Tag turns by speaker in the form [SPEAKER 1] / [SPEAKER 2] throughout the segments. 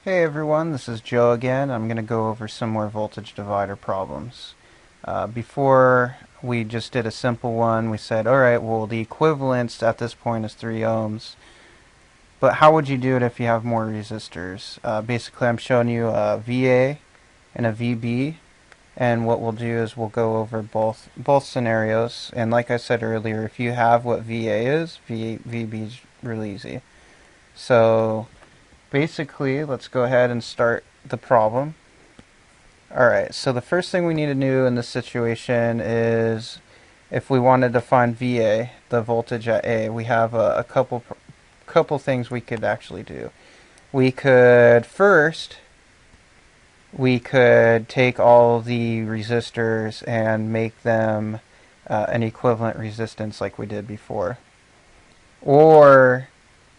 [SPEAKER 1] Hey everyone, this is Joe again. I'm going to go over some more voltage divider problems. Before we just did a simple one, we said, alright, well the equivalence at this point is 3 ohms. But how would you do it if you have more resistors? Basically I'm showing you a VA and a VB, and what we'll do is we'll go over both scenarios. And like I said earlier, if you have what VA is, VB is really easy. So basically, let's go ahead and start the problem. Alright, so the first thing we need to do in this situation is if we wanted to find VA, the voltage at A, we have a couple things we could actually do. We could take all the resistors and make them an equivalent resistance like we did before. Or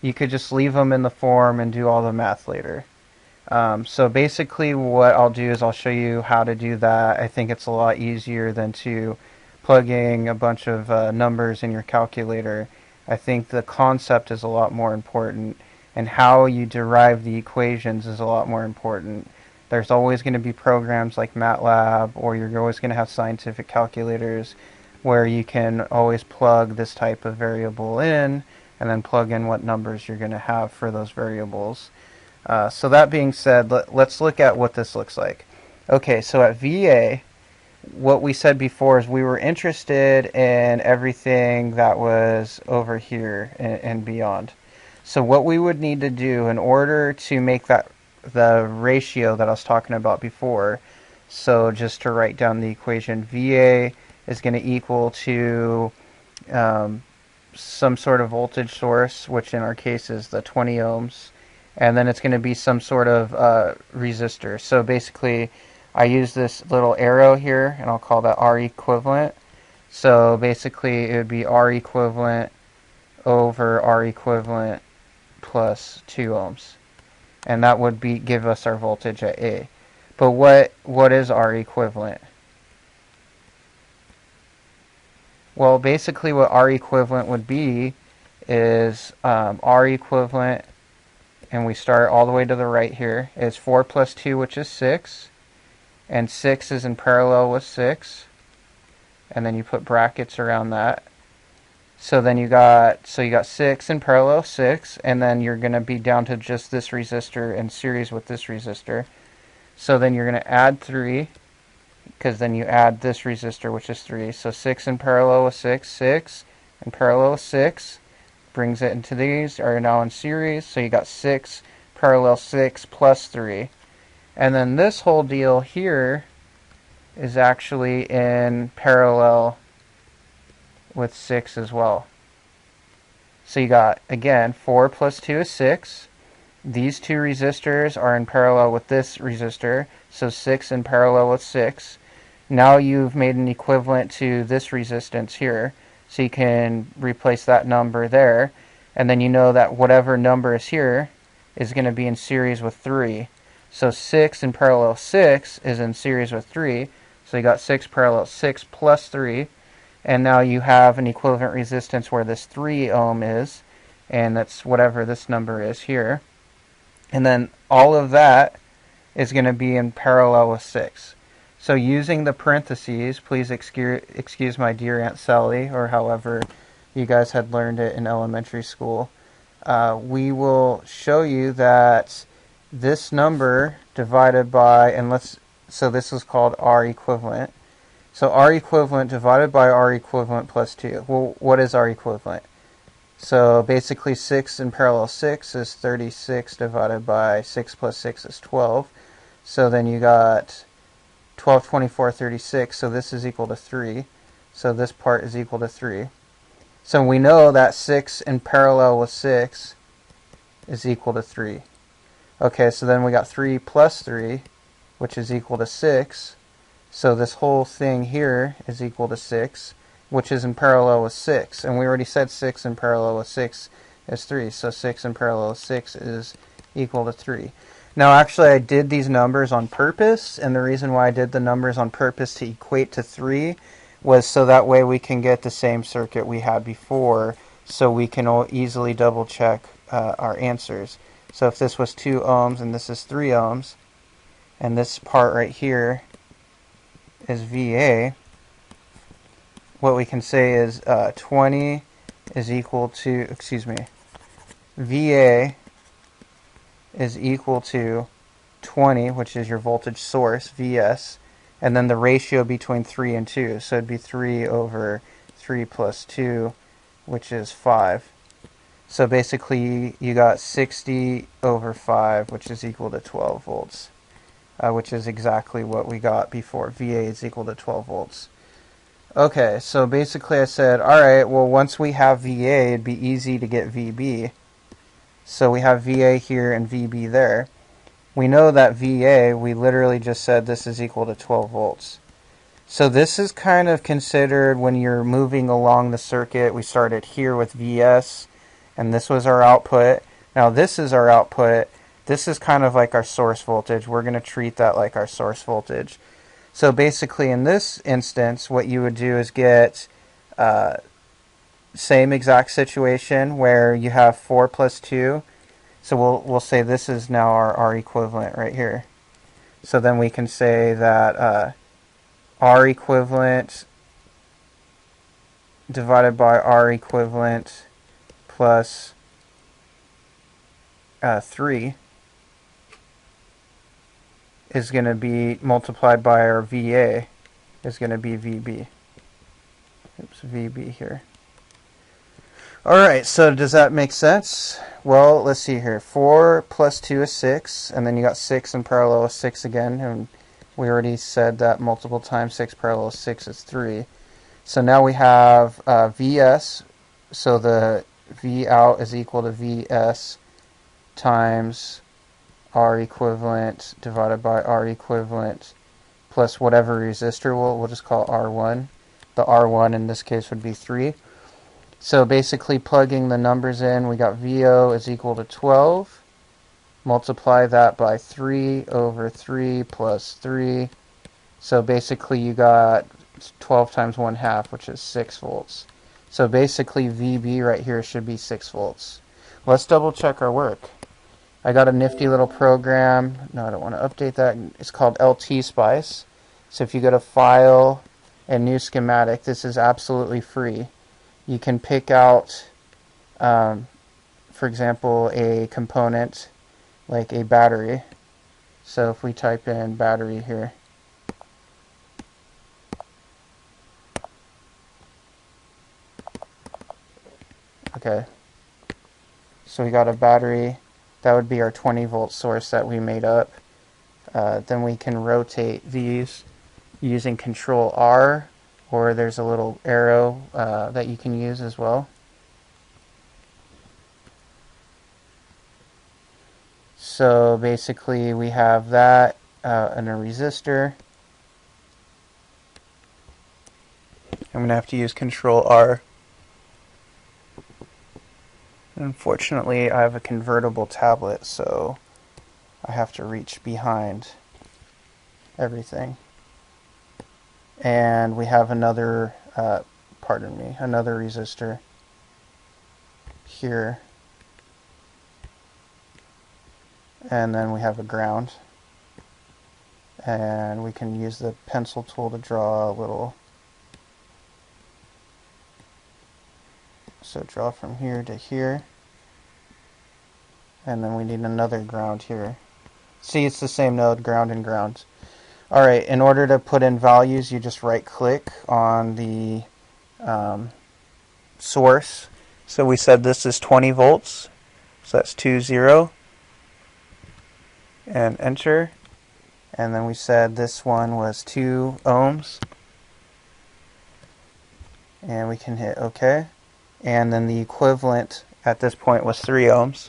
[SPEAKER 1] you could just leave them in the form and do all the math later. So basically what I'll do is I'll show you how to do that. I think it's a lot easier than to plugging a bunch of numbers in your calculator. I think the concept is a lot more important, and how you derive the equations is a lot more important. There's always going to be programs like MATLAB, or you're always going to have scientific calculators where you can always plug this type of variable in and then plug in what numbers you're going to have for those variables. So that being said, let's look at what this looks like. Okay, so at VA, what we said before is we were interested in everything that was over here and beyond. So what we would need to do in order to make that the ratio that I was talking about before, so just to write down the equation, VA is going to equal to some sort of voltage source, which in our case is the 20 ohms, and then it's going to be some sort of resistor. So basically I use this little arrow here and I'll call that R equivalent. So basically it would be R equivalent over R equivalent plus 2 ohms, and that would give us our voltage at A. But what is R equivalent? Well, basically what R equivalent would be is R equivalent, and we start all the way to the right here, is 4 plus 2, which is 6, and 6 is in parallel with 6, and then you put brackets around that. So then you got 6 in parallel 6, and then you're going to be down to just this resistor in series with this resistor. So then you're going to add 3, because then you add this resistor, which is 3. So 6 in parallel with 6, 6 in parallel with 6, brings it into these, are now in series. So you got 6 parallel 6 plus 3. And then this whole deal here is actually in parallel with 6 as well. So you got, again, 4 plus 2 is 6. These two resistors are in parallel with this resistor, so 6 in parallel with 6. Now you've made an equivalent to this resistance here, so you can replace that number there, and then you know that whatever number is here is going to be in series with 3. So 6 in parallel 6 is in series with 3, so you got 6 parallel 6 plus 3, and now you have an equivalent resistance where this 3 ohm is, and that's whatever this number is here. And then all of that is going to be in parallel with 6. So using the parentheses, please excuse my dear Aunt Sally, or however you guys had learned it in elementary school, we will show you that this number divided by, so this is called R equivalent. So R equivalent divided by R equivalent plus 2. Well, what is R equivalent? So basically 6 in parallel 6 is 36 divided by 6 plus 6 is 12. So then you got 12, 24, 36. So this is equal to 3. So this part is equal to 3. So we know that 6 in parallel with 6 is equal to 3. Okay, so then we got 3 plus 3, which is equal to 6. So this whole thing here is equal to 6, which is in parallel with 6. And we already said 6 in parallel with 6 is 3. So 6 in parallel with 6 is equal to 3. Now actually I did these numbers on purpose, and the reason why I did the numbers on purpose to equate to 3 was so that way we can get the same circuit we had before, so we can easily double check our answers. So if this was 2 ohms and this is 3 ohms, and this part right here is VA, what we can say is 20 is equal to, VA is equal to 20, which is your voltage source, VS, and then the ratio between 3 and 2. So it'd be 3 over 3 plus 2, which is 5. So basically you got 60 over 5, which is equal to 12 volts, which is exactly what we got before. VA is equal to 12 volts. Okay, so basically I said, alright, well once we have VA, it'd be easy to get VB. So we have VA here and VB there. We know that VA, we literally just said this is equal to 12 volts. So this is kind of considered when you're moving along the circuit. We started here with VS, and this was our output. Now this is our output. This is kind of like our source voltage. We're going to treat that like our source voltage. So basically in this instance, what you would do is get same exact situation where you have 4 plus 2. So we'll say this is now our equivalent right here. So then we can say that R equivalent divided by R equivalent plus 3 is going to be multiplied by our VA is going to be VB. Oops, VB here. Alright, so does that make sense? Well, let's see here. 4 plus 2 is 6, and then you got 6 in parallel with 6 again, and we already said that multiple times. 6 parallel with 6 is 3. So now we have VS, so the V out is equal to VS times R equivalent divided by R equivalent plus whatever resistor we'll just call R1. The R1 in this case would be 3. So basically plugging the numbers in, we got VO is equal to 12. Multiply that by 3 over 3 plus 3. So basically you got 12 times 1/2, which is 6 volts. So basically VB right here should be 6 volts. Let's double check our work. I got a nifty little program. No, I don't want to update that. It's called LT Spice. So if you go to File and New Schematic, this is absolutely free. You can pick out, for example, a component like a battery. So if we type in battery here, okay, so we got a battery. That would be our 20 volt source that we made up. Then we can rotate these using Control R, or there's a little arrow that you can use as well. So basically we have that and a resistor. I'm going to have to use Control R. Unfortunately, I have a convertible tablet, so I have to reach behind everything. And we have another, another resistor here. And then we have a ground. And we can use the pencil tool to draw a little. So draw from here to here. And then we need another ground here. See, it's the same node, ground and ground. Alright, in order to put in values, you just right click on the source. So we said this is 20 volts. So that's 20. And enter. And then we said this one was 2 ohms. And we can hit OK. And then the equivalent at this point was 3 ohms.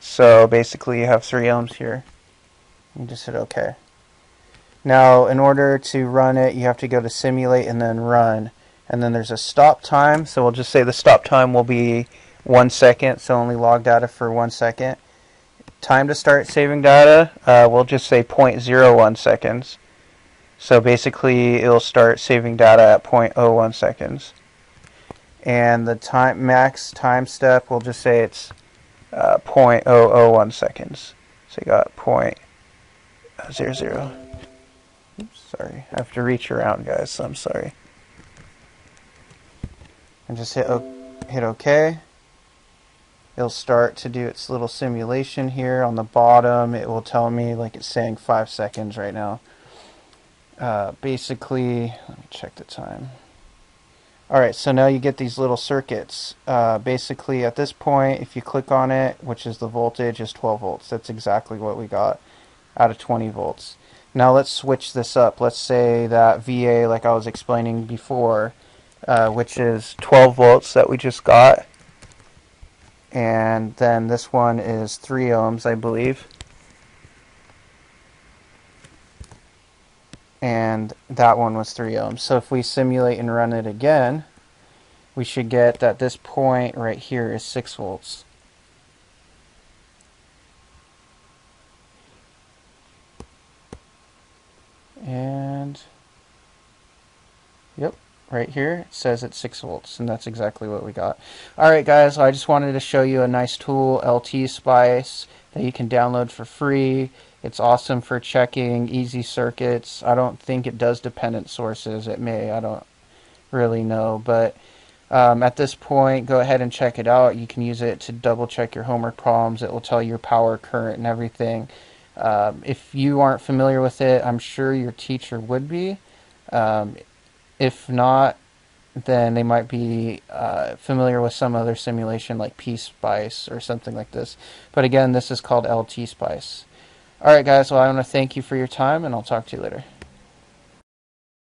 [SPEAKER 1] So basically you have 3 ohms here. You just hit OK. Now in order to run it, you have to go to simulate and then run. And then there's a stop time. So we'll just say the stop time will be 1 second. So only log data for 1 second. Time to start saving data, we'll just say 0.01 seconds. So basically it'll start saving data at 0.01 seconds. And the max time step, we'll just say it's .001 seconds. So you got 0.00. Oops, sorry. I have to reach around, guys, so I'm sorry. And just hit OK. It'll start to do its little simulation here. On the bottom, it will tell me, like it's saying 5 seconds right now. Basically, let me check the time. Alright, so now you get these little circuits. Basically, at this point, if you click on it, which is the voltage, is 12 volts. That's exactly what we got out of 20 volts. Now let's switch this up. Let's say that VA, like I was explaining before, which is 12 volts that we just got. And then this one is 3 ohms, I believe. And that one was 3 ohms. So if we simulate and run it again, we should get that this point right here is 6 volts. And yep, right here it says it's 6 volts, and that's exactly what we got. Alright guys, I just wanted to show you a nice tool, LT Spice, that you can download for free. It's awesome for checking easy circuits. I don't think it does dependent sources. It may, I don't really know, but at this point, go ahead and check it out. You can use it to double check your homework problems. It will tell your power, current, and everything. If you aren't familiar with it, I'm sure your teacher would be. If not, then they might be familiar with some other simulation like P-Spice or something like this. But again, this is called LT Spice. Alright guys, well I want to thank you for your time, and I'll talk to you later.